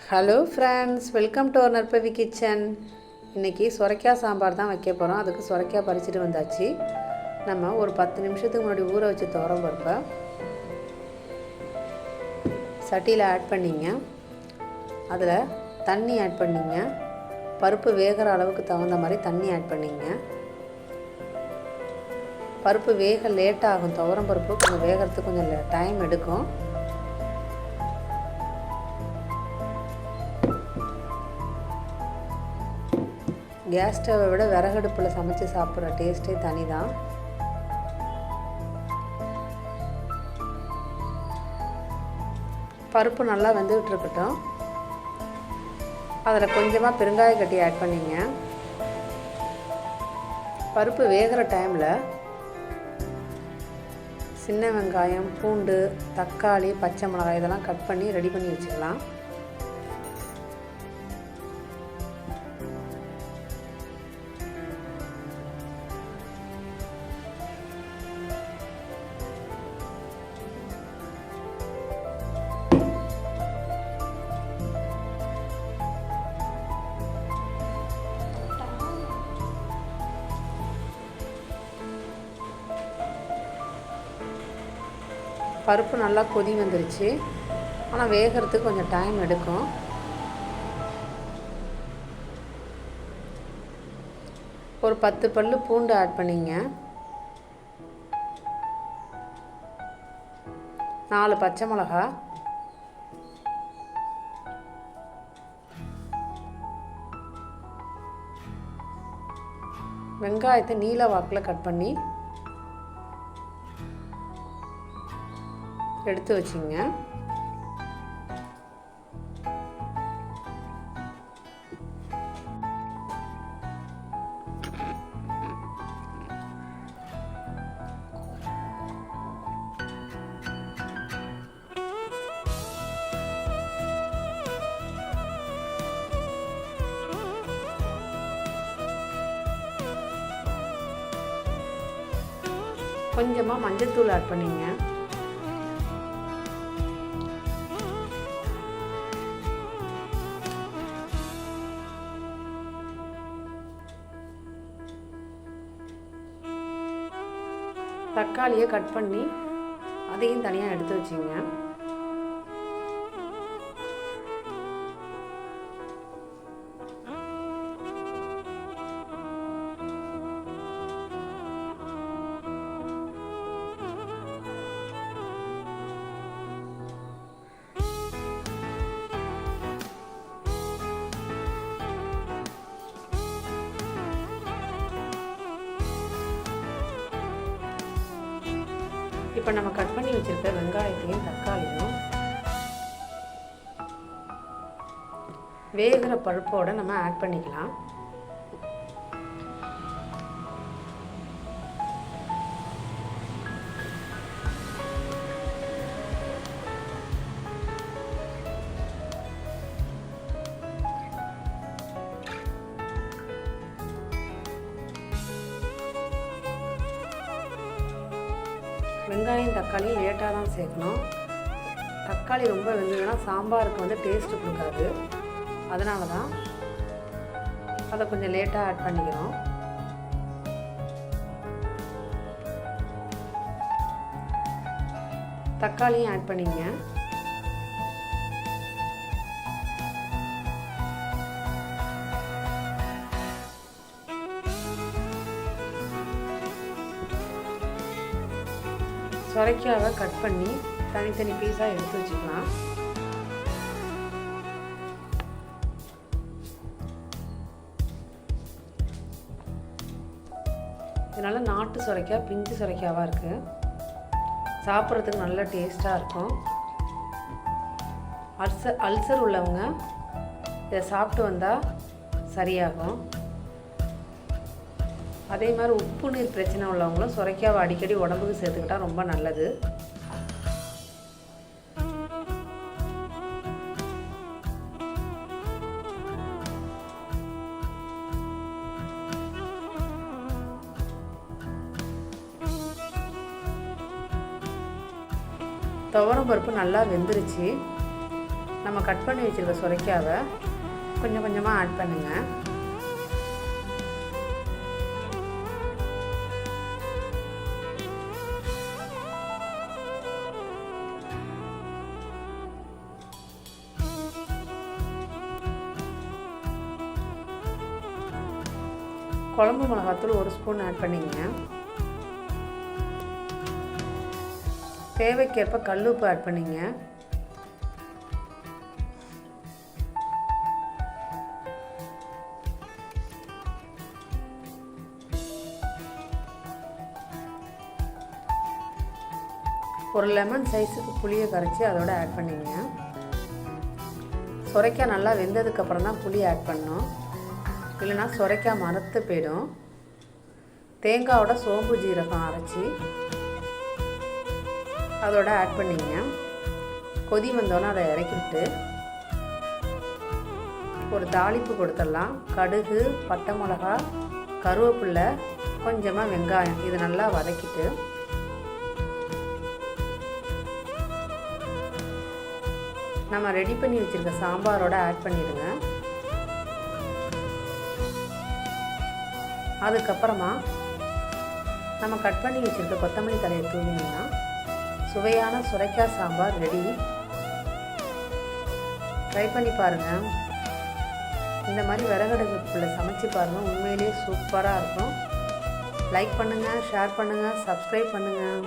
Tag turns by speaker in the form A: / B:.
A: Hello friends, welcome to our Narpavi kitchen. இன்றைக்கி சுரைக்காய் சாம்பார் தான் வைக்க போகிறோம். அதுக்கு சுரைக்காய் பறிச்சுட்டு வந்தாச்சு. நம்ம ஒரு 10 நிமிஷத்துக்கு முன்னாடி ஊற வச்சு துவரம் பருப்பை சட்டியில் ஆட் பண்ணிங்க. அதில் தண்ணி ஆட் பண்ணிங்க. பருப்பு வேகிற அளவுக்கு தகுந்த மாதிரி தண்ணி ஆட் பண்ணிங்க. பருப்பு வேக லேட்டாகும். துவரம் பருப்பு கொஞ்சம் வேகிறதுக்கு கொஞ்சம் டைம் எடுக்கும். கேஸ் ஸ்டவ்வை விட விறகடுப்பில் சமைச்சு சாப்பிட்ற டேஸ்ட்டே தனி தான். பருப்பு நல்லா வெந்துக்கிட்டு இருக்கட்டும். அதில் கொஞ்சமாக பெருங்காய கட்டி ஆட் பண்ணிங்க. பருப்பு வேகிற டைமில் சின்ன வெங்காயம், பூண்டு, தக்காளி, பச்சை மிளகாய் இதெல்லாம் கட் பண்ணி ரெடி பண்ணி வச்சுக்கலாம். பருப்பு நல்லா கொதி வந்துருச்சு. ஆனால் வேகிறதுக்கு கொஞ்சம் டைம் எடுக்கும். ஒரு 10 பல்லு பூண்டு ஆட் பண்ணிங்க. 4 பச்சை மிளகா, வெங்காயத்தை நீல வாக்கில் கட் பண்ணி எடுத்து வச்சிங்க. கொஞ்சமாக மஞ்சள்தூள் ஆட் பண்ணிங்க. தக்காளியை கட் பண்ணி அதையும் தனியாக எடுத்து வச்சிங்க. இப்போ நம்ம கட் பண்ணி வச்சிருக்க வெங்காயத்தையும் தக்காளியும் வேகிற பருப்போடு நம்ம ஆட் பண்ணிக்கலாம். வெங்காயம் தக்காளி லேட்டாக தான் சேர்க்கணும். தக்காளி ரொம்ப வெந்ததுன்னா சாம்பாருக்கு வந்து டேஸ்ட்டு கொடுக்காது. அதனால தான் அதை கொஞ்சம் லேட்டாக ஆட் பண்ணிக்கிறோம். தக்காளியும் ஆட் பண்ணிங்க. சுரைக்காவை கட் பண்ணி தனித்தனி பீஸாக எடுத்து வச்சுக்கலாம். இதனால் நாட்டு சுரைக்காய் பிஞ்சு சுரைக்காவாக இருக்குது. சாப்பிட்றதுக்கு நல்ல டேஸ்ட்டாக இருக்கும். அல்சர் உள்ளவங்க இதை சாப்பிட்டு வந்தால் சரியாகும். அதே மாதிரி உப்பு நீர் பிரச்சனை உள்ளவங்களும் சுரைக்காவை அடிக்கடி உடம்புக்கு சேர்த்துக்கிட்டா ரொம்ப நல்லது. துவரம் பருப்பு நல்லா வெந்துருச்சு. நம்ம கட் பண்ணி வச்சுருக்க சுரைக்காவை கொஞ்சம் கொஞ்சமாக ஆட் பண்ணுங்கள். குழம்பு மிளகாத்தூள் 1 ஸ்பூன் ஆட் பண்ணிங்க. தேவைக்கேற்ப கல்லுப்பு ஆட் பண்ணிங்க. ஒரு லெமன் சைஸுக்கு புளியை கரைச்சி அதோட ஆட் பண்ணிங்க. சுரைக்காய் நல்லா வெந்ததுக்கப்புறம் தான் புளி ஆட் பண்ணணும், இல்லைனா சுரைக்காய் மரத்து போயிடும். தேங்காயோட சோம்பு ஜீரகம் அரைச்சி அதோட ஆட் பண்ணிங்க. கொதி வந்தோன்னே அதை இறக்கிட்டு ஒரு தாளிப்பு கொடுத்துடலாம். கடுகு, பட்டை மிளகா, கருவேப்பிலை, கொஞ்சமாக வெங்காயம் இது நல்லா வதக்கிட்டு நம்ம ரெடி பண்ணி வச்சுருக்க சாம்பாரோட ஆட் பண்ணிடுங்க. அதுக்கப்புறமா நம்ம கட் பண்ணி வச்சுருக்க கொத்தமல்லி தழையை தூவினீங்கன்னா சுவையான சுரைக்காய் சாம்பார் ரெடி. ட்ரை பண்ணி பாருங்கள். இந்த மாதிரி விறகடுப்புல சமைச்சு பாருங்கள், உண்மையிலேயே சூப்பராக இருக்கும். லைக் பண்ணுங்கள், ஷேர் பண்ணுங்கள், சப்ஸ்கிரைப் பண்ணுங்கள்.